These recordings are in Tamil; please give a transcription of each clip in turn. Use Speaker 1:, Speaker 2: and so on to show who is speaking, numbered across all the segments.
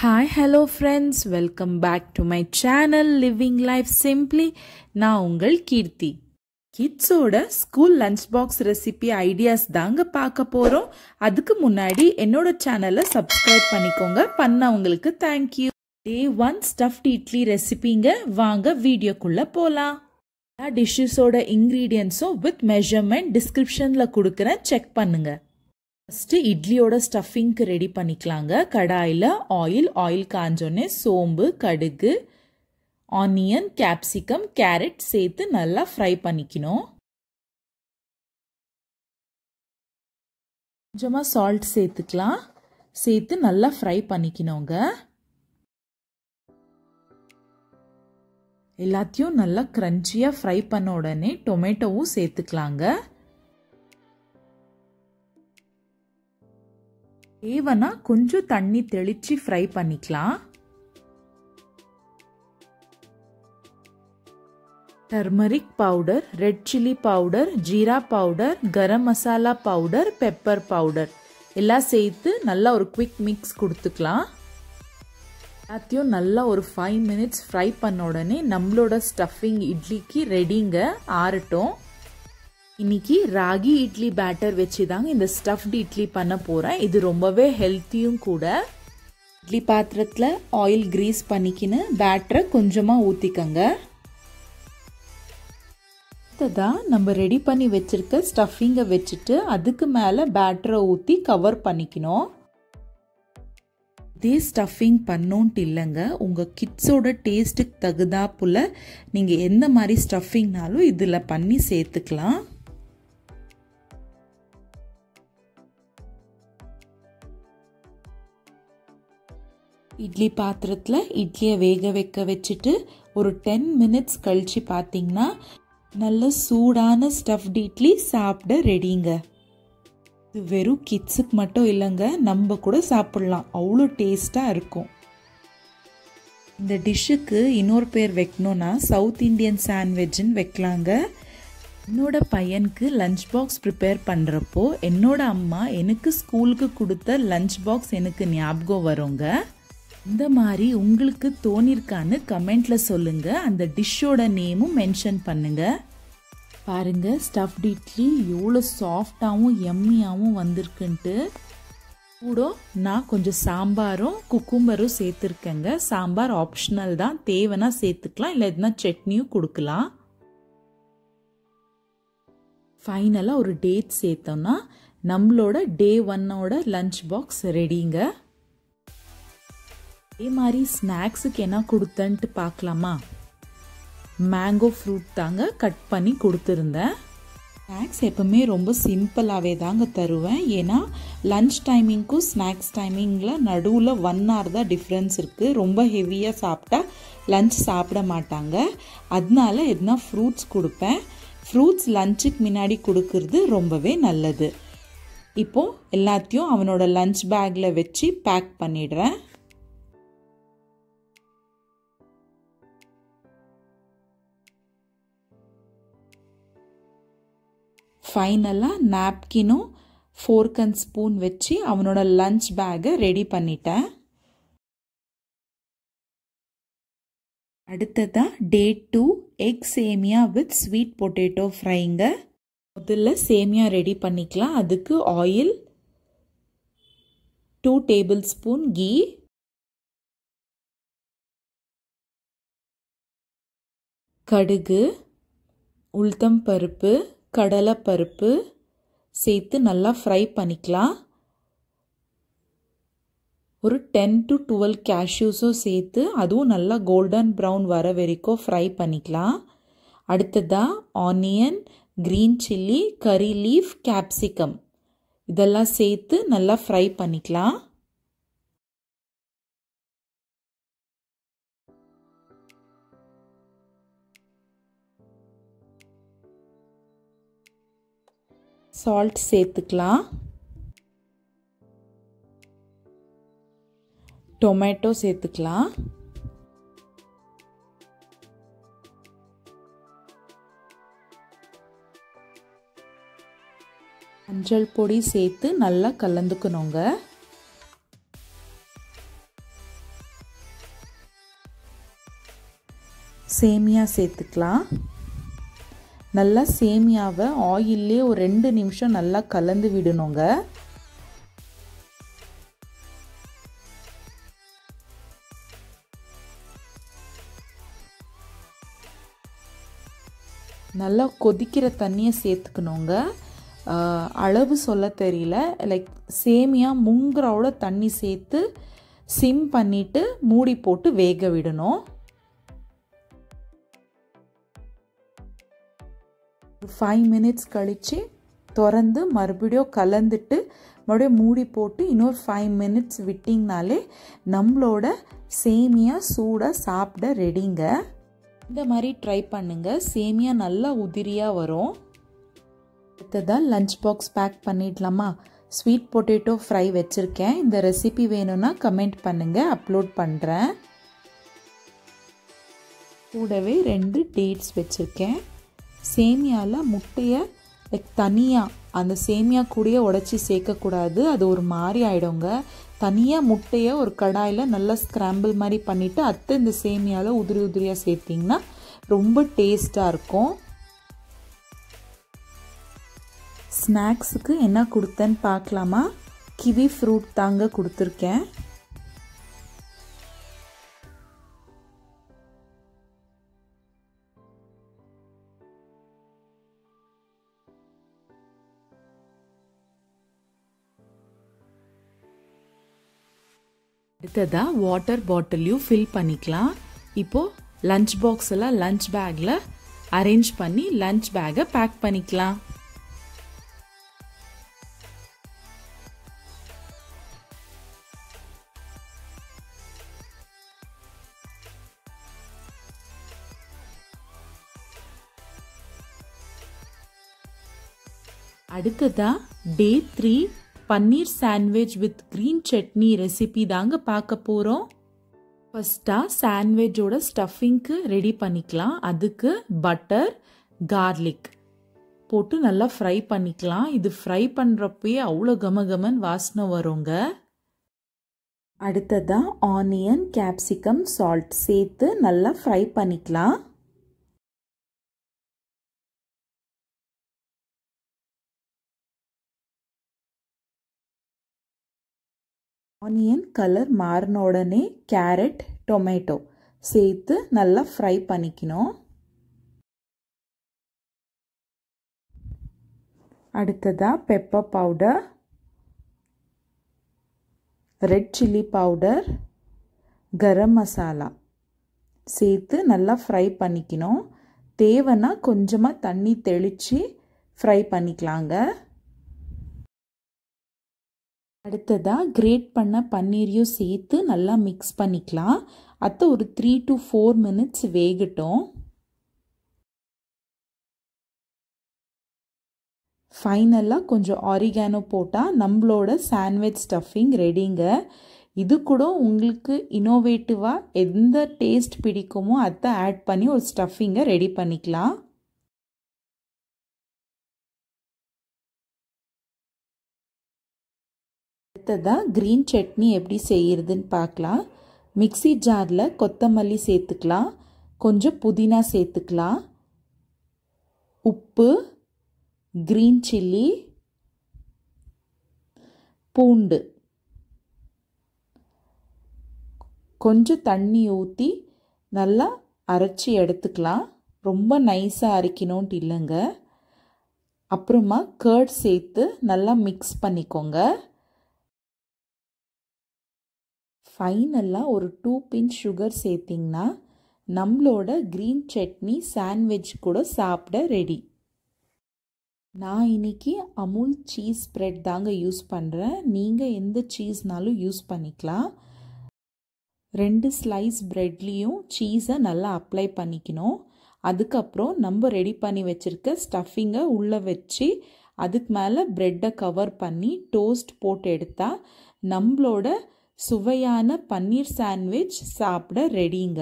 Speaker 1: Hi, hello friends. Welcome back to my channel Living Life Simply. நான் உங்கள் கீர்த்தி. கிட்ஸோட school lunch box recipe ideas தாங்க பார்க்க போறோம். அதுக்கு முன்னாடி என்னோட சேனலை சப்ஸ்கிரைப் பண்ணிக்கோங்க. பண்ணவங்களுக்கு தேங்க்யூ. Day 1 ஸ்டஃப்ட் இட்லி ரெசிபிங்க. வாங்க வீடியோக்குள்ள போலாம். எல்லா டிஷ்ஷஸோட இன்கிரீடியன்ஸும் வித் மெஷர்மெண்ட் டிஸ்கிரிப்ஷன்ல கொடுக்குறேன், செக் பண்ணுங்க. ஃபஸ்ட்டு இட்லியோட ஸ்டஃபிங்க்கு ரெடி பண்ணிக்கலாங்க. கடாயில் ஆயில் காஞ்சோடனே சோம்பு, கடுகு, ஆனியன், கேப்சிகம், கேரட் சேர்த்து நல்லா ஃப்ரை பண்ணிக்கணும். கொஞ்சமாக சால்ட் சேர்த்துக்கலாம். சேர்த்து நல்லா ஃப்ரை பண்ணிக்கணுங்க. எல்லாத்தையும் நல்லா கிரன்ச்சியாக ஃப்ரை பண்ண உடனே டொமேட்டோவும் சேர்த்துக்கலாங்க. தேவைன்னா கொஞ்சம் தண்ணி தெளிச்சு ஃப்ரை பண்ணிக்கலாம். Turmeric powder, red chilli powder, jeera powder, garam masala powder, pepper powder எல்லாம் சேர்த்து நல்லா ஒரு குவிக் மிக்ஸ் கொடுத்துக்கலாம். எல்லாத்தையும் நல்லா ஒரு 5 minutes ஃப்ரை பண்ண உடனே நம்மளோட ஸ்டஃபிங் இட்லிக்கு ரெடிங்க. ஆறட்டும். இன்னைக்கு ராகி இட்லி பேட்டர் வச்சு தாங்க இந்த ஸ்டஃப்டு இட்லி பண்ண போகிறேன். இது ரொம்பவே ஹெல்த்தியும் கூட. இட்லி பாத்திரத்தில் ஆயில் கிரீஸ் பண்ணிக்கின்னு பேட்டரை கொஞ்சமாக ஊற்றிக்கங்க. அடுத்ததான் நம்ம ரெடி பண்ணி வச்சிருக்க ஸ்டஃபிங்கை வச்சுட்டு அதுக்கு மேலே பேட்டரை ஊற்றி கவர் பண்ணிக்கணும். இதே ஸ்டஃபிங் பண்ணோன்ட்டு இல்லைங்க, உங்கள் கிட்ஸோட டேஸ்ட்டுக்கு தகுதாப்புல நீங்கள் எந்த மாதிரி ஸ்டஃபிங்னாலும் இதில் பண்ணி சேர்த்துக்கலாம். இட்லி பாத்திரத்தில் இட்லியை வேக வைக்க வச்சுட்டு ஒரு 10 minutes கழிச்சு பார்த்தீங்கன்னா நல்ல சூடான ஸ்டஃப்டு இட்லி சாப்பிட ரெடிங்க. இது வெறும் கிட்ஸுக்கு மட்டும் இல்லைங்க, நம்ம கூட சாப்பிடலாம், அவ்வளோ டேஸ்டாக இருக்கும். இந்த டிஷ்ஷுக்கு இன்னொரு பேர் வைக்கணும்னா சவுத் இண்டியன் சாண்ட்விச்ன்னு வைக்கலாங்க. என்னோட பையனுக்கு லஞ்ச் பாக்ஸ் ப்ரிப்பேர் பண்ணுறப்போ என்னோட அம்மா எனக்கு ஸ்கூலுக்கு கொடுத்த லஞ்ச் பாக்ஸ் எனக்கு ஞாபகம் வருங்க. இந்த மாதிரி உங்களுக்கு தோணிருக்கான்னு கமெண்ட்ல சொல்லுங்க. அந்த டிஷ்ஷோட நேமும் மென்ஷன் பண்ணுங்க. பாருங்க ஸ்டஃப்டு இட்லி எவ்வளோ சாஃப்டாகவும் எம்மியாகவும் வந்திருக்குன்ட்டு. கூட நான் கொஞ்சம் சாம்பாரும் குக்கும்பரும் சேர்த்துருக்கேங்க. சாம்பார் ஆப்ஷனல் தான், தேவைன்னா சேர்த்துக்கலாம், இல்லை எதுனா சட்னியும் கொடுக்கலாம். ஃபைனலாக ஒரு டேட் சேர்த்தோம்னா நம்மளோட Day 1ஓட லஞ்ச் பாக்ஸ் ரெடிங்க. இதே மாதிரி ஸ்நாக்ஸுக்கு என்ன கொடுத்தேன்ட்டு பார்க்கலாமா? மேங்கோ ஃப்ரூட் தாங்க கட் பண்ணி கொடுத்துருந்தேன். ஸ்நாக்ஸ் எப்பவுமே ரொம்ப சிம்பிளாகவே தாங்க தருவேன். ஏன்னா லன்ச் டைமிங்க்கும் ஸ்நாக்ஸ் டைமிங்கில் நடுவில் 1 hour தான் டிஃப்ரென்ஸ் இருக்குது. ரொம்ப ஹெவியாக சாப்பிட்டா லன்ச் சாப்பிட மாட்டாங்க. அதனால எதுனா ஃப்ரூட்ஸ் கொடுப்பேன். ஃப்ரூட்ஸ் லஞ்சுக்கு முன்னாடி கொடுக்கறது ரொம்பவே நல்லது. இப்போது எல்லாத்தையும் அவனோட லஞ்ச் பேக்கில் வச்சு பேக் பண்ணிடுறேன். ஃபைனலாக நாப்கினும் ஃபோர்க் அண்ட் ஸ்பூன் வச்சு அவனோட லஞ்ச் பேக்கை ரெடி பண்ணிட்டேன். அடுத்ததான் Day 2 எக் சேமியா வித் ஸ்வீட் பொட்டேட்டோ ஃப்ரைங்க. முதல்ல சேமியா ரெடி பண்ணிக்கலாம். அதுக்கு ஆயில், 2 tablespoon கீ, கடுகு, உளுத்தம் பருப்பு, கடலைப்பருப்பு சேர்த்து நல்லா ஃப்ரை பண்ணிக்கலாம். ஒரு 10 to 12 கேஷ்யூஸும் சேர்த்து அதுவும் நல்லா கோல்டன் ப்ரௌன் வர வரைக்கும் ஃப்ரை பண்ணிக்கலாம். அடுத்ததாக ஆனியன், க்ரீன் சில்லி, கறி லீஃப், கேப்சிகம் இதெல்லாம் சேர்த்து நல்லா ஃப்ரை பண்ணிக்கலாம். சால்ட் சேர்த்துக்கலாம். டொமேட்டோ சேர்த்துக்கலாம். மஞ்சள் பொடி சேர்த்து நல்லா கலந்துக்கணுங்க. சேமியா சேர்த்துக்கலாம். நல்லா சேமியாவை ஆயிலே ஒரு 2 நிமிஷம் நல்லா கலந்து விடணுங்க. நல்லா கொதிக்கிற தண்ணியை சேர்த்துக்கணுங்க. அளவு சொல்ல தெரியல, லைக் சேமியா முங்குறோட தண்ணி சேர்த்து சிம் பண்ணிவிட்டு மூடி போட்டு வேக விடணும். 5 மினிட்ஸ் கழித்து திறந்து மறுபடியும் கலந்துட்டு மறுபடியும் மூடி போட்டு இன்னொரு 5 மினிட்ஸ் விட்டிங்கனாலே நம்மளோட சேமியா சூடாக சாப்பிட ரெடிங்க. இந்த மாதிரி ட்ரை பண்ணுங்கள், சேமியா நல்லா உதிரியாக வரும். அடுத்ததாக லஞ்ச் பாக்ஸ் பேக் பண்ணிடலாமா? ஸ்வீட் பொட்டேட்டோ ஃப்ரை வச்சுருக்கேன். இந்த ரெசிபி வேணும்னா கமெண்ட் பண்ணுங்கள், அப்லோட் பண்ணுறேன். கூடவே 2 டேட்ஸ் வச்சுருக்கேன். சேமியாவில் முட்டையை தனியாக அந்த சேமியா கூடயே உடச்சி சேர்க்கக்கூடாது, அது ஒரு மாதிரி ஆகிடுங்க. தனியாக முட்டையை ஒரு கடாயில் நல்லா ஸ்க்ராம்பிள் மாதிரி பண்ணிவிட்டு இந்த சேமியாவில் உதிரி உதிரியாக சேர்த்திங்கன்னா ரொம்ப டேஸ்ட்டாக இருக்கும். ஸ்நாக்ஸுக்கு என்ன கொடுத்தேன்னு பார்க்கலாமா? கிவி ஃப்ரூட் தாங்க கொடுத்துருக்கேன். அடுத்ததாக வாட்டர் பாட்டிலையும் ஃபில் பண்ணிக்கலாம். இப்போது லஞ்ச் பாக்ஸ் எல்லாம் லஞ்ச் பேக்கில் அரேஞ்ச் பண்ணி லஞ்ச் பேக்கை பேக் பண்ணிக்கலாம். அடுத்ததா day 3 paneer sandwich with green chutney recipe தாங்க பார்க்க போகிறோம். ஃபர்ஸ்ட்டாக சாண்ட்விச்சோட ஸ்டஃபிங்க்கு ரெடி பண்ணிக்கலாம். அதுக்கு பட்டர் கார்லிக் போட்டு நல்லா ஃப்ரை பண்ணிக்கலாம். இது ஃப்ரை பண்ணுறப்பயே அவ்வளோ கமகமன் வாசனை வருங்க. அடுத்ததாக ஆனியன், கேப்சிகம், சால்ட் சேர்த்து நல்லா ஃப்ரை பண்ணிக்கலாம். ஆனியன் கலர் மாறின உடனே கேரட், டொமேட்டோ சேர்த்து நல்லா ஃப்ரை பண்ணிக்கணும். அடுத்ததாக pepper powder, red chilli powder, garam masala சேர்த்து நல்லா ஃப்ரை பண்ணிக்கணும். தேவைன்னா கொஞ்சமாக தண்ணி தெளித்து ஃப்ரை பண்ணிக்கலாங்க. அடுத்ததாக கிரேட் பண்ண பன்னீரையும் சேர்த்து நல்லா மிக்ஸ் பண்ணிக்கலாம். ஒரு 3 to 4 மினிட்ஸ் வேகட்டும். ஃபைனலாக கொஞ்சம் ஆரிகானோ போட்டால் நம்மளோட சாண்ட்விச் ஸ்டஃபிங் ரெடிங்க. இது கூட உங்களுக்கு இன்னோவேட்டிவாக எந்த டேஸ்ட் பிடிக்குமோ அதை ஆட் பண்ணி ஒரு ஸ்டஃபிங்கை ரெடி பண்ணிக்கலாம். அடுத்ததாக க்ரீன் சட்னி எப்படி செய்கிறதுன்னு பார்க்கலாம். மிக்ஸி ஜாரில் கொத்தமல்லி சேர்த்துக்கலாம், கொஞ்சம் புதினா சேர்த்துக்கலாம், உப்பு, க்ரீன் சில்லி, பூண்டு, கொஞ்சம் தண்ணி ஊற்றி நல்லா அரைச்சி எடுத்துக்கலாம். ரொம்ப நைஸாக அரைக்கணும்ட்டு இல்லைங்க. அப்புறமா கர்ட் சேர்த்து நல்லா மிக்ஸ் பண்ணிக்கோங்க. ஃபைனலாக ஒரு 2 பிஞ்ச் சுகர் சேர்த்திங்கன்னா நம்மளோட க்ரீன் சட்னி சாண்ட்விச் கூட சாப்பிட ரெடி. நான் இன்னைக்கு அமுல் சீஸ் ஸ்ப்ரெட் தாங்க யூஸ் பண்ணுறேன். நீங்கள் எந்த சீஸ்னாலும் யூஸ் பண்ணிக்கலாம். 2 ஸ்லைஸ் ப்ரெட்லேயும் சீஸை நல்லா அப்ளை பண்ணிக்கணும். அதுக்கப்புறம் நம்ம ரெடி பண்ணி வச்சுருக்க ஸ்டஃபிங்கை உள்ளே வச்சு அதுக்கு மேலே ப்ரெட்டை கவர் பண்ணி டோஸ்ட் போட்டு எடுத்தால் நம்மளோட சுவையான பன்னீர் சாண்ட்விச் சாப்பிட ரெடிங்க.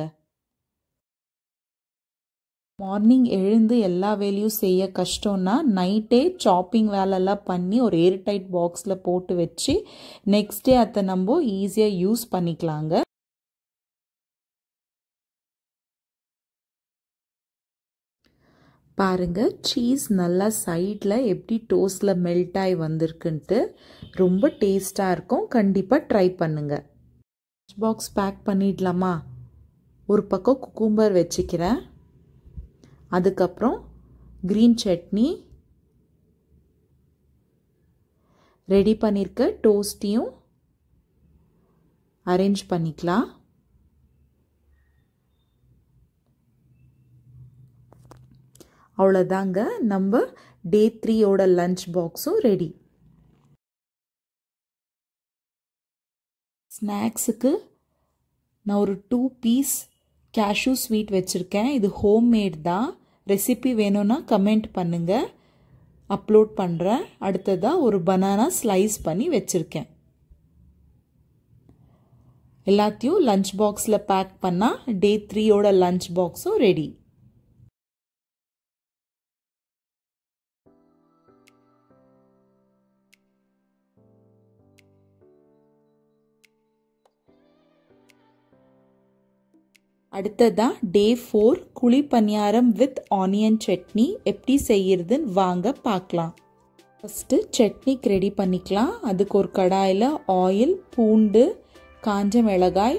Speaker 1: மார்னிங் எழுந்து எல்லா வேலையும் செய்ய கஷ்டம்னா நைட்டே சாப்பிங் வேலைலாம் பண்ணி ஒரு ஏர்டைட் பாக்ஸில் போட்டு வச்சு நெக்ஸ்ட் டே அதை நம்ம ஈஸியாக யூஸ் பண்ணிக்கலாங்க. பாருங்க சீஸ் நல்லா சைடில் எப்படி டோஸ்டில் மெல்ட் ஆகி வந்திருக்குன்ட்டு ரொம்ப டேஸ்ட்டாக இருக்கும். கண்டிப்பாக ட்ரை பண்ணுங்கள். லஞ்ச் பாக்ஸ் பேக் பண்ணிடலாமா? ஒரு பக்கம் குக்கும்பர் வச்சுக்கிறேன். அதுக்கப்புறம் க்ரீன் சட்னி, ரெடி பண்ணியிருக்க டோஸ்ட்டையும் அரேஞ்ச் பண்ணிக்கலாம். அவ்வளோதாங்க, நம்ம டே 3யோட லஞ்ச் பாக்ஸும் ரெடி. ஸ்நாக்ஸுக்கு நான் ஒரு 2 பீஸ் கேஷ்யூ ஸ்வீட் வச்சுருக்கேன். இது ஹோம்மேட் தான். ரெசிபி வேணும்னா கமெண்ட் பண்ணுங்கள், அப்லோட் பண்ணுறேன். அடுத்ததாக ஒரு பனானா ஸ்லைஸ் பண்ணி வச்சுருக்கேன். எல்லாத்தையும் லஞ்ச் பாக்ஸில் பேக் பண்ணால் டே 3யோட லஞ்ச் பாக்ஸும் ரெடி. அடுத்ததா டே 4 குழி பணியாரம் வித் ஆனியன் சட்னி எப்படி செய்யறதுன்னு வாங்க பார்க்கலாம். ஃபஸ்ட்டு சட்னிக்கு ரெடி பண்ணிக்கலாம். அதுக்கு ஒரு கடாயில் ஆயில், பூண்டு, காஞ்ச மிளகாய்,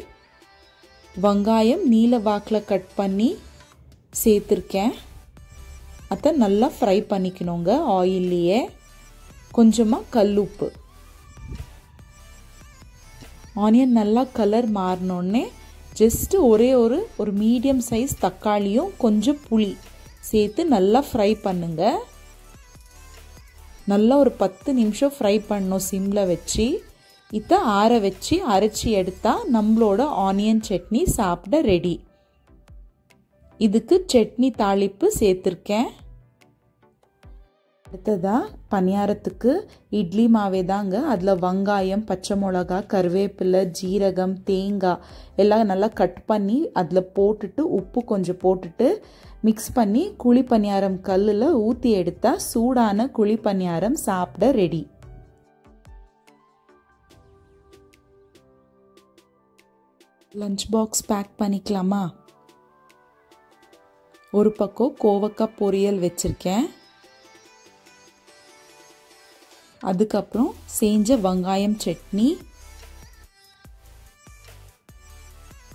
Speaker 1: வெங்காயம் நீல வாக்கில் கட் பண்ணி சேர்த்துருக்கேன். அதை நல்லா ஃப்ரை பண்ணிக்கணுங்க ஆயில்லையே. கொஞ்சமாக கல்லுப்பு. ஆனியன் நல்லா கலர் மாறினோடனே ஜஸ்ட்டு ஒரே ஒரு மீடியம் சைஸ் தக்காளியும் கொஞ்சம் புளி சேர்த்து நல்லா ஃப்ரை பண்ணுங்க. நல்லா ஒரு 10 நிமிஷம் ஃப்ரை பண்ணணும் சிம்மில் வச்சு. இதை ஆற வச்சு அரைச்சி எடுத்தால் நம்மளோட ஆனியன் சட்னி சாப்பிட ரெடி. இதுக்கு சட்னி தாளிப்பு சேர்த்துருக்கேன். அடுத்ததாக பணியாரத்துக்கு இட்லி மாவே தாங்க. அதில் வெங்காயம், பச்சை மிளகா, கருவேப்பிலை, ஜீரகம், தேங்காய் எல்லாம் நல்லா கட் பண்ணி அதில் போட்டுட்டு உப்பு கொஞ்சம் போட்டுட்டு மிக்ஸ் பண்ணி குழி பணியாரம் கல்லில் ஊற்றி எடுத்தால் சூடான குழி பணியாரம் சாப்பிட ரெடி. லஞ்ச் பாக்ஸ் பேக் பண்ணிக்கலாமா? ஒரு பக்கம் கோவக்காய் பொரியல் வச்சுருக்கேன். அதுக்கப்புறம் செஞ்ச வெங்காயம் சட்னி,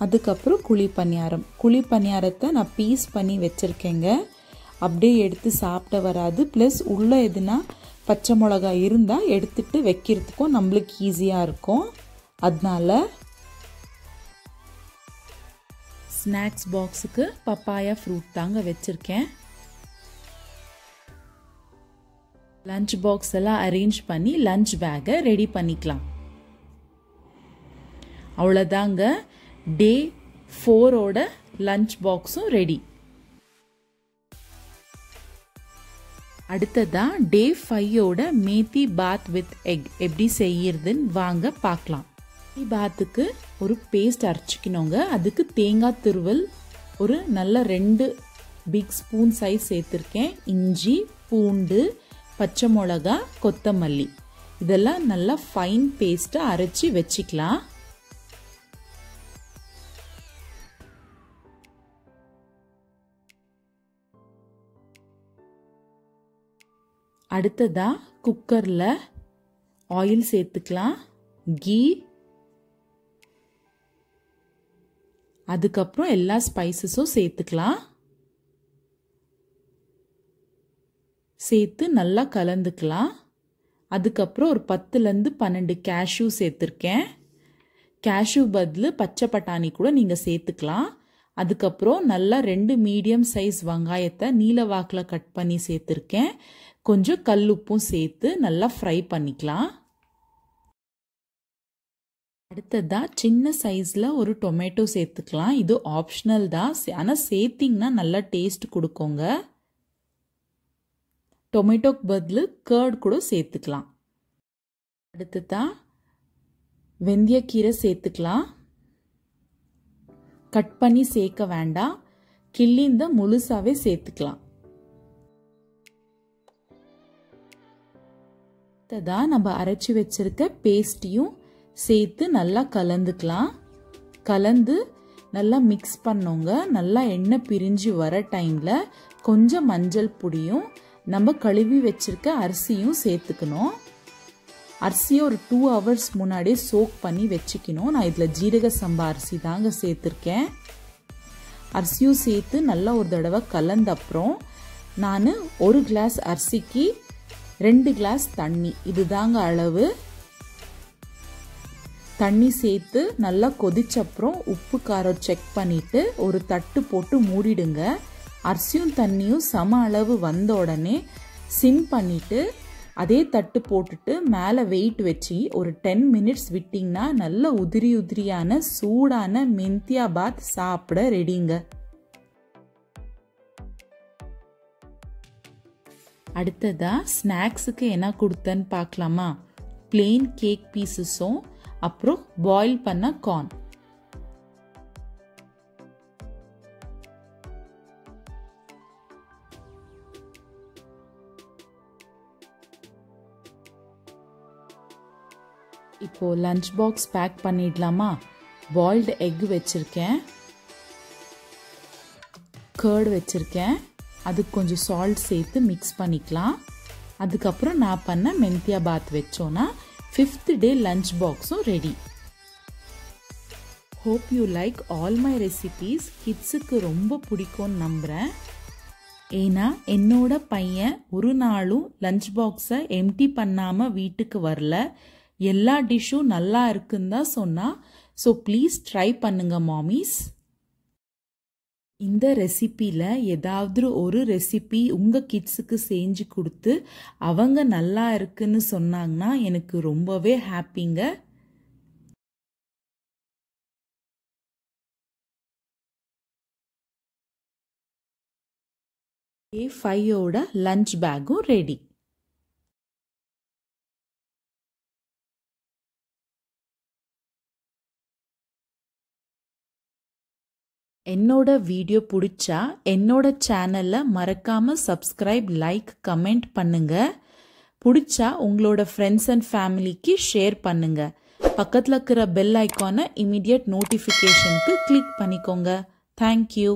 Speaker 1: அதுக்கப்புறம் குழி பணியாரம். குழி பணியாரத்தை நான் பீஸ் பண்ணி வச்சுருக்கேங்க. அப்படியே எடுத்து சாப்பிட வராது. ப்ளஸ் உள்ளே எதுனா பச்சை மிளகாய் இருந்தால் எடுத்துட்டு வைக்கிறதுக்கும் நம்மளுக்கு ஈஸியாக இருக்கும். அதனால ஸ்நாக்ஸ் பாக்ஸுக்கு பப்பாயா ஃப்ரூட் தாங்க வச்சுருக்கேன். லஞ்ச் பாக்ஸ் எல்லாம் அரேஞ்ச் பண்ணி லஞ்ச் பேக்கை ரெடி பண்ணிக்கலாம். அவ்வளோதாங்க, டே 4ஓட லஞ்ச் பாக்ஸும் ரெடி. அடுத்ததா டே 5ஓட மேத்தி பாத் வித் எக் எப்படி செய்யறதுன்னு வாங்க பார்க்கலாம். மேத்தி பாத்துக்கு ஒரு பேஸ்ட் அரைச்சிக்கணுங்க. அதுக்கு தேங்காய் துருவல் ஒரு நல்ல 2 பிக் ஸ்பூன் சைஸ் சேர்த்துருக்கேன். இஞ்சி, பூண்டு, பச்சை மிளகா, கொத்தமல்லி இதெல்லாம் நல்லா ஃபைன் பேஸ்ட்டாக அரைச்சி வச்சுக்கலாம். அடுத்ததா குக்கரில் ஆயில் சேர்த்துக்கலாம், கீ, அதுக்கப்புறம் எல்லா ஸ்பைசஸும் சேர்த்துக்கலாம். சேர்த்து நல்லா கலந்துக்கலாம். அதுக்கப்புறம் ஒரு 10லேருந்து 12 கேஷ்யூ சேர்த்துருக்கேன். கேஷ்யூ பதில் பச்சை பட்டாணி கூட நீங்கள் சேர்த்துக்கலாம். அதுக்கப்புறம் நல்லா 2 மீடியம் சைஸ் வெங்காயத்தை நீல வாக்கில் கட் பண்ணி சேர்த்துருக்கேன். கொஞ்சம் கல்லுப்பும் சேர்த்து நல்லா ஃப்ரை பண்ணிக்கலாம். அடுத்ததாக சின்ன சைஸில் ஒரு டொமேட்டோ சேர்த்துக்கலாம். இது ஆப்ஷனல் தான், ஆனால் சேர்த்திங்கன்னா நல்லா டேஸ்ட் கொடுக்குங்க. டொமேட்டோக்கு பதில் கர்ட் கூட சேர்த்துக்கலாம். அடுத்ததாக வெந்தயக்கீரை சேர்த்துக்கலாம். கட் பண்ணி சேர்க்க வேண்டாம், கிள்ளிந்த முழுசாவே சேர்த்துக்கலாம். அடுத்ததாக நம்ம அரைச்சி வச்சிருக்க பேஸ்ட்டையும் சேர்த்து நல்லா கலந்துக்கலாம். கலந்து நல்லா மிக்ஸ் பண்ணோங்க. நல்லா எண்ணெய் பிரிஞ்சு வர டைமில் கொஞ்சம் மஞ்சள் பொடியும் நம்ம கழுவி வச்சிருக்க அரிசியும் சேர்த்துக்கணும். அரிசியை ஒரு 2 hours முன்னாடியே சோக் பண்ணி வச்சுக்கணும். நான் இதில் ஜீரக சம்பா அரிசி தாங்க சேர்த்துருக்கேன். அரிசியும் சேர்த்து நல்லா ஒரு தடவை கலந்த அப்புறம் நான் 1 glass அரிசிக்கு 2 glass தண்ணி, இதுதாங்க அளவு. தண்ணி சேர்த்து நல்லா கொதிச்சப்புறம் உப்பு காரம் செக் பண்ணிட்டு ஒரு தட்டு போட்டு மூடிடுங்க. அரிசியும் தண்ணியும் சம அளவு வந்த உடனே சிம் பண்ணிட்டு அதே தட்டு போட்டுட்டு மேலே வெயிட் வச்சு ஒரு 10 minutes விட்டிங்கன்னா நல்ல உதிரி உதிரியான சூடான மெந்தியா பாத் சாப்பிட ரெடிங்க. அடுத்ததா ஸ்நாக்ஸுக்கு என்ன கொடுத்தேன்னு பார்க்கலாமா? பிளெயின் கேக் பீசஸும் அப்புறம் பாயில் பண்ண கார்ன். இப்போ லஞ்ச் பாக்ஸ் பேக் பண்ணிடலாமா? பாயில்டு எக் வச்சிருக்கேன், கர்ட் வச்சிருக்கேன், அதுக்கு கொஞ்சம் சால்ட் சேர்த்து மிக்ஸ் பண்ணிக்கலாம். அதுக்கப்புறம் நான் பண்ண மெந்தியா பாத் வச்சோன்னா 5th day lunch boxும் ready. Hope you like all my recipes. கிட்ஸுக்கு ரொம்ப பிடிக்கும்னு நம்புகிறேன். ஏன்னா என்னோட பையன் ஒரு நாளும் லஞ்ச் பாக்ஸை எம்டி பண்ணாமல் வீட்டுக்கு வரல. எல்லா டிஷ்ஷும் நல்லா இருக்குன்னு தான் சொன்னா. ஸோ ப்ளீஸ் ட்ரை பண்ணுங்க மாமிஸ். இந்த ரெசிப்பியில் ஏதாவது ஒரு ரெசிபி உங்கள் கிட்ஸுக்கு செஞ்சு கொடுத்து அவங்க நல்லா இருக்குன்னு சொன்னாங்கன்னா எனக்கு ரொம்பவே ஹாப்பிங்க. Day 5ஓட லஞ்ச் பேக்கும் ரெடி. என்னோட வீடியோ பிடிச்சா என்னோட சேனலை மறக்காம சப்ஸ்கிரைப், லைக், கமெண்ட் பண்ணுங்க. பிடிச்சா உங்களோட ஃப்ரெண்ட்ஸ் அண்ட் ஃபேமிலிக்கு ஷேர் பண்ணுங்க. பக்கத்தில் இருக்கிற பெல் ஐக்கானை இமிடியேட் நோட்டிஃபிகேஷனுக்கு கிளிக் பண்ணிக்கோங்க. தேங்க்யூ.